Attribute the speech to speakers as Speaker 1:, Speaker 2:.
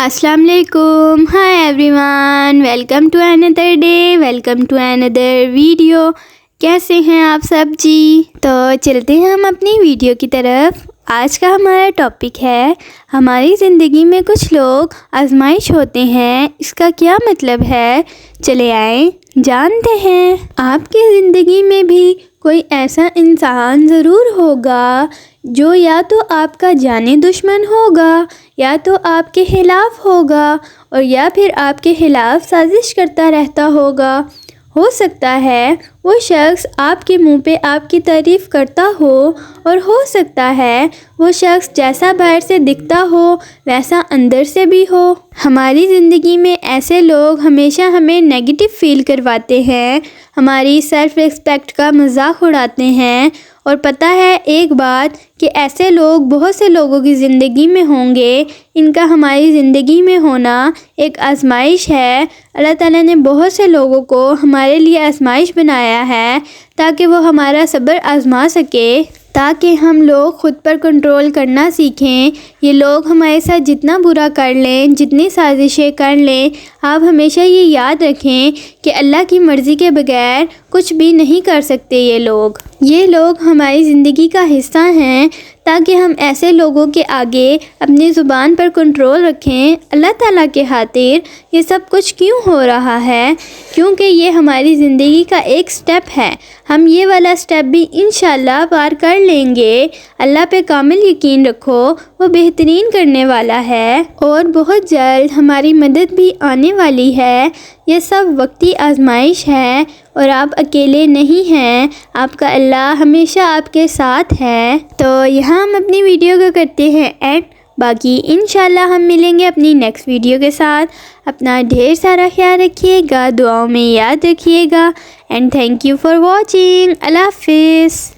Speaker 1: السلام علیکم. Hi everyone, welcome to another day, welcome to another video. کیسے ہیں آپ سب جی؟ تو چلتے ہیں ہم اپنی ویڈیو کی طرف. آج کا ہمارا ٹاپک ہے ہماری زندگی میں کچھ لوگ آزمائش ہوتے ہیں. اس کا کیا مطلب ہے؟ چلے آئیں جانتے ہیں. آپ کی زندگی میں بھی کوئی ایسا انسان ضرور ہوگا جو یا تو آپ کا جانی دشمن ہوگا یا تو آپ کے خلاف ہوگا اور یا پھر آپ کے خلاف سازش کرتا رہتا ہوگا. ہو سکتا ہے وہ شخص آپ کے منہ پہ آپ کی تعریف کرتا ہو اور ہو سکتا ہے وہ شخص جیسا باہر سے دکھتا ہو ویسا اندر سے بھی ہو. ہماری زندگی میں ایسے لوگ ہمیشہ ہمیں نیگیٹو فیل کرواتے ہیں, ہماری سیلف ریسپیکٹ کا مذاق اڑاتے ہیں. اور پتہ ہے ایک بات کہ ایسے لوگ بہت سے لوگوں کی زندگی میں ہوں گے. ان کا ہماری زندگی میں ہونا ایک آزمائش ہے. اللہ تعالیٰ نے بہت سے لوگوں کو ہمارے لیے آزمائش بنایا ہے تاکہ وہ ہمارا صبر آزما سکے, تاکہ ہم لوگ خود پر کنٹرول کرنا سیکھیں. یہ لوگ ہمارے ساتھ جتنا برا کر لیں, جتنی سازشیں کر لیں, آپ ہمیشہ یہ یاد رکھیں کہ اللہ کی مرضی کے بغیر کچھ بھی نہیں کر سکتے. یہ لوگ ہماری زندگی کا حصہ ہیں تاکہ ہم ایسے لوگوں کے آگے اپنی زبان پر کنٹرول رکھیں. اللہ تعالیٰ کے خاطر یہ سب کچھ کیوں ہو رہا ہے؟ کیونکہ یہ ہماری زندگی کا ایک سٹیپ ہے. ہم یہ والا سٹیپ بھی انشاءاللہ پار کر لیں گے. اللہ پہ کامل یقین رکھو, وہ بہترین کرنے والا ہے اور بہت جلد ہماری مدد بھی آنے والی ہے. یہ سب وقتی آزمائش ہے اور آپ اکیلے نہیں ہیں. آپ کا اللہ ہمیشہ آپ کے ساتھ ہے. تو یہاں ہم اپنی ویڈیو کو کرتے ہیں اینڈ. باقی انشاءاللہ ہم ملیں گے اپنی نیکسٹ ویڈیو کے ساتھ. اپنا ڈھیر سارا خیال رکھیے گا, دعاؤں میں یاد رکھیے گا. And thank you for watching. اللہ حافظ.